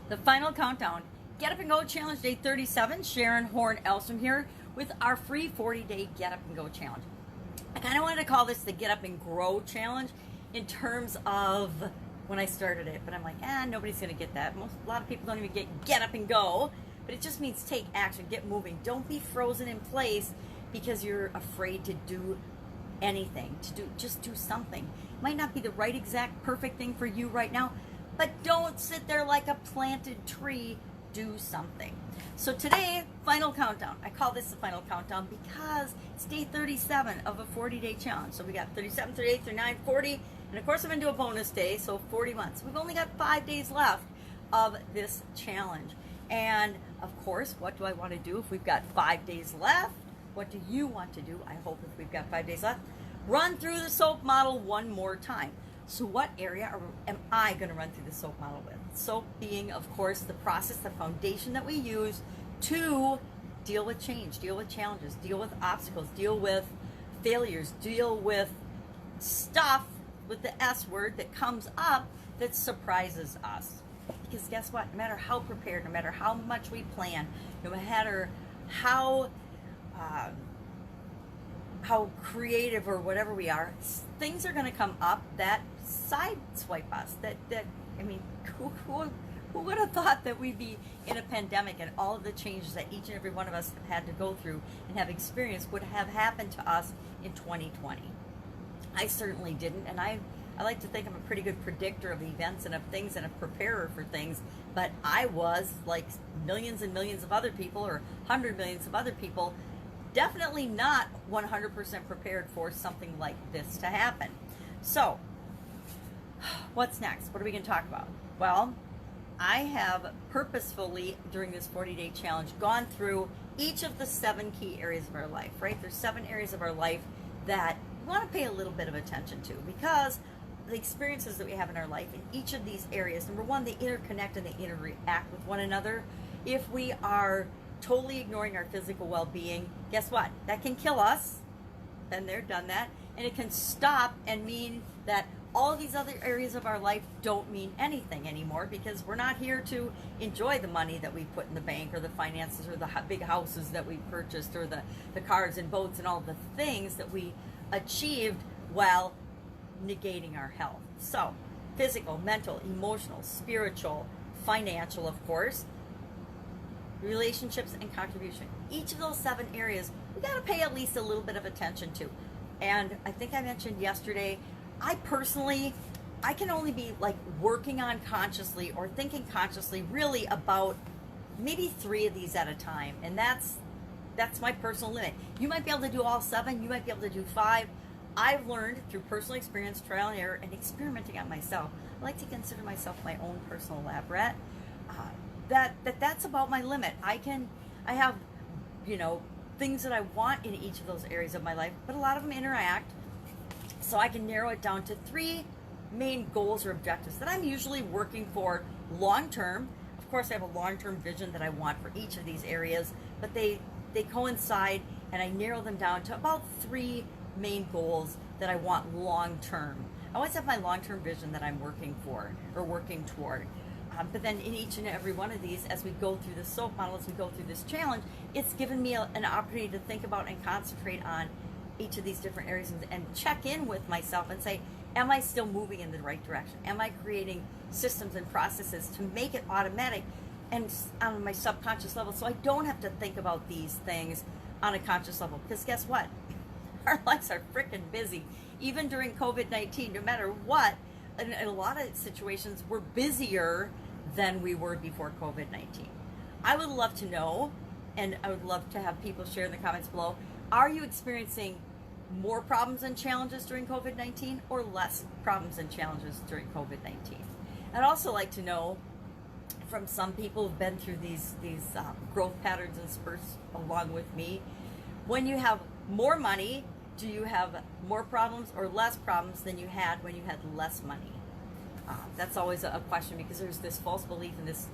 The final countdown. Get Up and Go Challenge Day 37. Sharon Horne-Ellstrom here with our free 40-day Get Up and Go Challenge. I kind of wanted to call this the Get Up and Grow Challenge in terms of when I started it, but I'm like, nobody's going to get that. A lot of people don't even get up and go, but it just means take action, get moving. Don't be frozen in place because you're afraid to do anything, just do something. It might not be the right exact perfect thing for you right now, but don't sit there like a planted tree. Do something. So today, final countdown. I call this the final countdown because it's day 37 of a 40-day challenge. So we got 37, 38, 39, 40, and of course I'm going to do a bonus day, so 40 months. We've only got 5 days left of this challenge. And of course, what do I want to do if we've got 5 days left? What do you want to do? I hope if we've got 5 days left, run through the SOAP model one more time. So what area am I going to run through the SOAP model with? SOAP being, of course, the process, the foundation that we use to deal with change, deal with challenges, deal with obstacles, deal with failures, deal with stuff with the S word that comes up that surprises us. Because guess what? No matter how prepared, no matter how much we plan, no matter how creative or whatever we are, things are going to come up that sideswipe us. Who would have thought that we'd be in a pandemic and all of the changes that each and every one of us have had to go through and have experienced would have happened to us in 2020? I certainly didn't, and I like to think I'm a pretty good predictor of events and of things and a preparer for things, but I was, like millions and millions of other people or 100 millions of other people, definitely not 100% prepared for something like this to happen. So, what's next? What are we going to talk about? Well, I have purposefully, during this 40-day challenge, gone through each of the 7 key areas of our life, right? There's 7 areas of our life that we want to pay a little bit of attention to because the experiences that we have in our life in each of these areas, number one, they interconnect and they interact with one another. If we are totally ignoring our physical well-being, guess what? That can kill us. Been there, done that. And it can stop and mean that all these other areas of our life don't mean anything anymore because we're not here to enjoy the money that we put in the bank or the finances or the big houses that we purchased or the cars and boats and all the things that we achieved while negating our health. So, physical, mental, emotional, spiritual, financial, of course, relationships, and contribution. Each of those 7 areas we got to pay at least a little bit of attention to. And I think I mentioned yesterday, I can only be like working on consciously or thinking consciously really about maybe 3 of these at a time. And that's my personal limit. You might be able to do all 7, you might be able to do 5. I've learned through personal experience, trial and error, and experimenting on myself. I like to consider myself my own personal lab rat. That's about my limit. I have, things that I want in each of those areas of my life, but a lot of them interact. So I can narrow it down to 3 main goals or objectives that I'm usually working for long term. Of course, I have a long-term vision that I want for each of these areas, but they coincide, and I narrow them down to about 3 main goals that I want long term. I always have my long-term vision that I'm working for or working toward. But then in each and every one of these, as we go through the SOAP model, as we go through this challenge, it's given me an opportunity to think about and concentrate on each of these different areas and check in with myself and say, am I still moving in the right direction? Am I creating systems and processes to make it automatic and on my subconscious level so I don't have to think about these things on a conscious level? Because guess what? Our lives are freaking busy. Even during COVID-19, no matter what, in a lot of situations, we're busier than we were before COVID-19. I would love to know, and I would love to have people share in the comments below, are you experiencing more problems and challenges during COVID-19 or less problems and challenges during COVID-19? I'd also like to know from some people who've been through these growth patterns and spurts along with me, when you have more money, do you have more problems or less problems than you had when you had less money? That's always a question because there's this false belief and this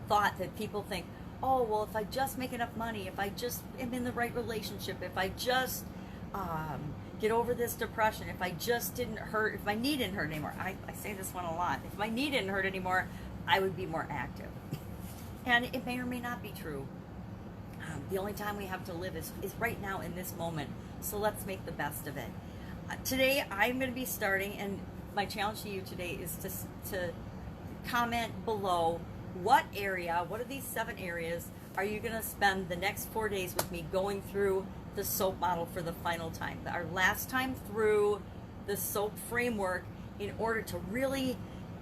thought that people think, oh, well, if I just make enough money, if I just am in the right relationship, if I just get over this depression, if I just didn't hurt, if my knee didn't hurt anymore, I say this one a lot, if my knee didn't hurt anymore, I would be more active. And it may or may not be true. The only time we have to live is right now in this moment. So let's make the best of it. Today I'm going to be starting, and my challenge to you today is to comment below what are these 7 areas are you going to spend the next 4 days with me going through the SOAP model for the final time. Our last time through the SOAP framework, in order to really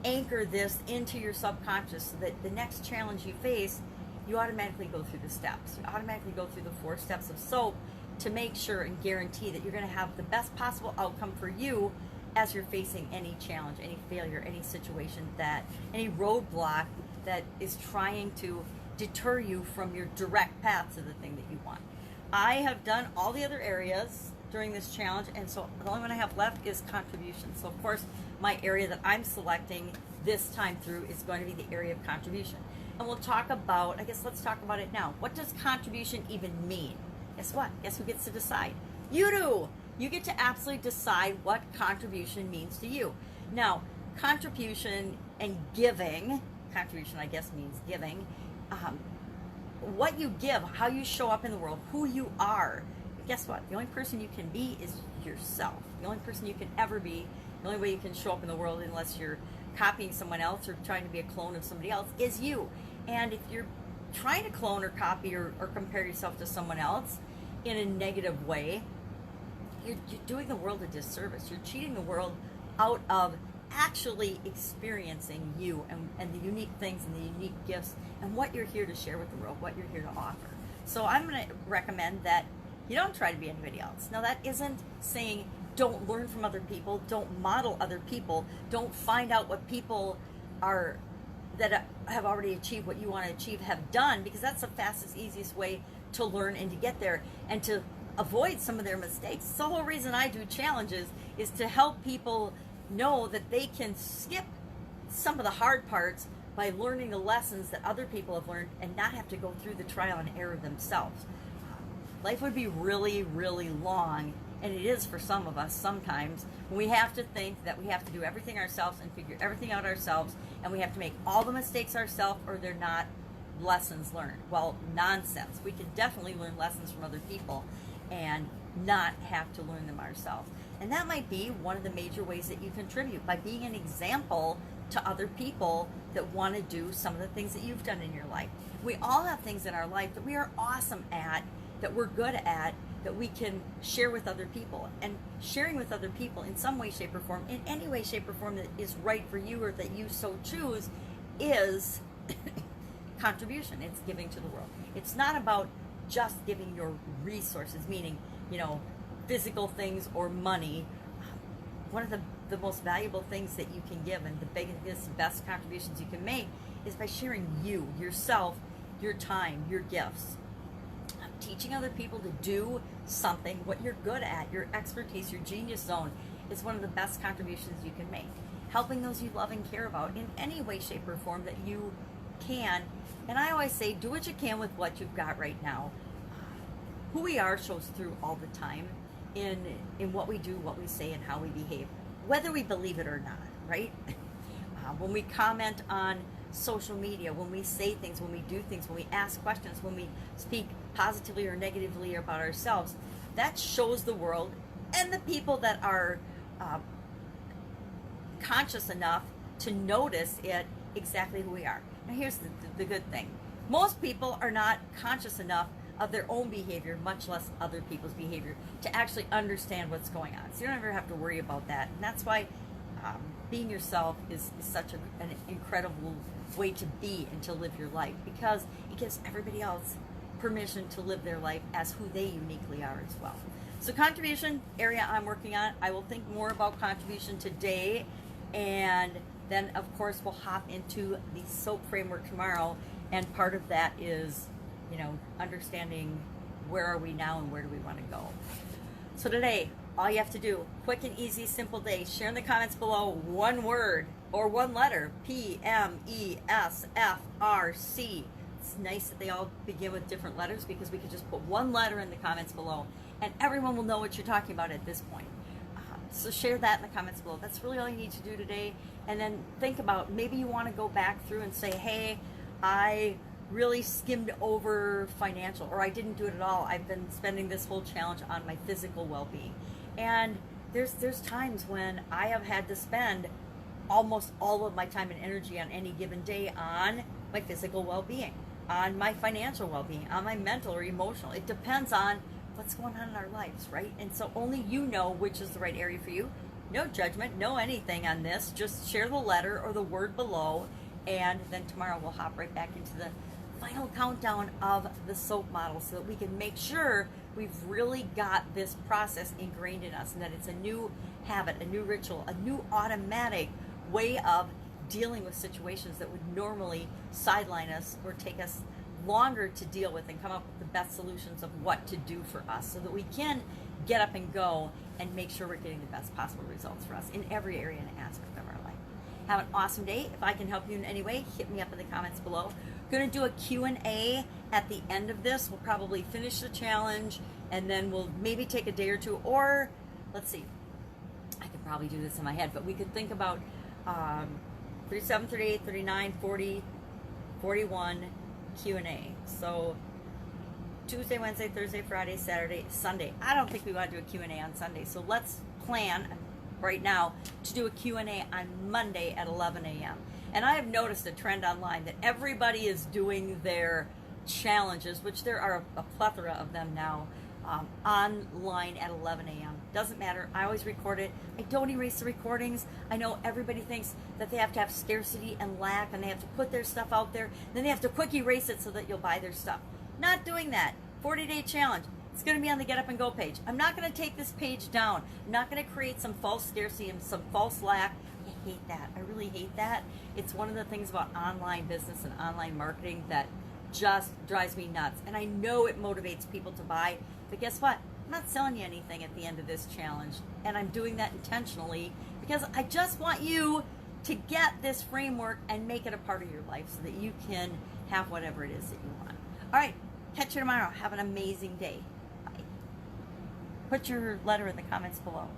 anchor this into your subconscious so that the next challenge you face, you automatically go through the steps. You automatically go through the 4 steps of SOAP to make sure and guarantee that you're going to have the best possible outcome for you as you're facing any challenge, any failure, any situation, any roadblock that is trying to deter you from your direct path to the thing that you want. I have done all the other areas during this challenge, and so the only one I have left is contribution. So of course, my area that I'm selecting this time through is going to be the area of contribution. And we'll talk about, let's talk about it now. What does contribution even mean? Guess what? Guess who gets to decide? You do! You get to absolutely decide what contribution means to you. Now, contribution and giving, contribution I guess means giving, what you give, how you show up in the world, who you are. Guess what? The only person you can be is yourself. The only person you can ever be, the only way you can show up in the world, unless you're copying someone else or trying to be a clone of somebody else, is you. And if you're trying to clone or copy or compare yourself to someone else in a negative way, you're doing the world a disservice. You're cheating the world out of actually experiencing you and the unique things and the unique gifts and what you're here to share with the world, what you're here to offer. So I'm going to recommend that you don't try to be anybody else. Now, that isn't saying don't learn from other people, don't model other people, don't find out what people are that have already achieved what you want to achieve have done, because that's the fastest, easiest way to learn and to get there and to avoid some of their mistakes. The whole reason I do challenges is to help people know that they can skip some of the hard parts by learning the lessons that other people have learned and not have to go through the trial and error themselves. Life would be really, really long, and it is for some of us sometimes, when we have to think that we have to do everything ourselves and figure everything out ourselves, and we have to make all the mistakes ourselves, or they're not lessons learned. Well, nonsense. We can definitely learn lessons from other people and not have to learn them ourselves. And that might be one of the major ways that you contribute, by being an example to other people that want to do some of the things that you've done in your life. We all have things in our life that we are awesome at, that we're good at, that we can share with other people. And sharing with other people in some way, shape, or form, in any way, shape, or form that is right for you or that you so choose, is contribution. It's giving to the world. It's not about just giving your resources, meaning, physical things or money. One of the most valuable things that you can give, and the biggest, best contributions you can make, is by sharing you, yourself, your time, your gifts. Teaching other people to do something, what you're good at, your expertise, your genius zone, is one of the best contributions you can make. Helping those you love and care about in any way, shape, or form that you can. And I always say, do what you can with what you've got right now. Who we are shows through all the time in what we do, what we say, and how we behave, whether we believe it or not, right? When we comment on social media, when we say things, when we do things, when we ask questions, when we speak positively or negatively about ourselves, that shows the world and the people that are conscious enough to notice it exactly who we are. Now here's the good thing. Most people are not conscious enough of their own behavior, much less other people's behavior, to actually understand what's going on. So you don't ever have to worry about that. And that's why being yourself is such an incredible way to be and to live your life, because it gives everybody else permission to live their life as who they uniquely are as well. So contribution area I'm working on. I will think more about contribution today, and then of course we'll hop into the SOAP framework tomorrow, and part of that is understanding where are we now and where do we want to go. So today, all you have to do, quick and easy, simple day, share in the comments below one word or one letter, PMESFRC. It's nice that they all begin with different letters, because we could just put one letter in the comments below and everyone will know what you're talking about at this point. So share that in the comments below. That's really all you need to do today. And then think about, maybe you want to go back through and say, hey, I really skimmed over financial, or I didn't do it at all. I've been spending this whole challenge on my physical well-being. And there's times when I have had to spend almost all of my time and energy on any given day on my physical well-being, on my financial well-being, on my mental or emotional. It depends on what's going on in our lives, right? And so only you know which is the right area for you. No judgment, no anything on this. Just share the letter or the word below, and then tomorrow we'll hop right back into the final countdown of the SOAP model so that we can make sure we've really got this process ingrained in us and that it's a new habit, a new ritual, a new automatic way of dealing with situations that would normally sideline us or take us longer to deal with, and come up with the best solutions of what to do for us so that we can get up and go and make sure we're getting the best possible results for us in every area and aspect of our life. Have an awesome day. If I can help you in any way, hit me up in the comments below. Going to do a Q&A at the end of this. We'll probably finish the challenge and then we'll maybe take a day or two, or let's see, I could probably do this in my head, but we could think about 37, 38, 39, 40, 41 Q&A. So Tuesday, Wednesday, Thursday, Friday, Saturday, Sunday. I don't think we want to do a Q&A on Sunday, so let's plan right now to do a Q&A on Monday at 11 a.m. And I have noticed a trend online that everybody is doing their challenges, which there are a plethora of them now, online at 11 a.m. Doesn't matter. I always record it. I don't erase the recordings. I know everybody thinks that they have to have scarcity and lack, and they have to put their stuff out there. Then they have to quick erase it so that you'll buy their stuff. Not doing that. 40-day challenge. It's going to be on the Get Up and Go page. I'm not going to take this page down. I'm not going to create some false scarcity and some false lack. I hate that. I really hate that. It's one of the things about online business and online marketing that just drives me nuts. And I know it motivates people to buy, but guess what? I'm not selling you anything at the end of this challenge. And I'm doing that intentionally because I just want you to get this framework and make it a part of your life so that you can have whatever it is that you want. All right. Catch you tomorrow. Have an amazing day. Bye. Put your letter in the comments below.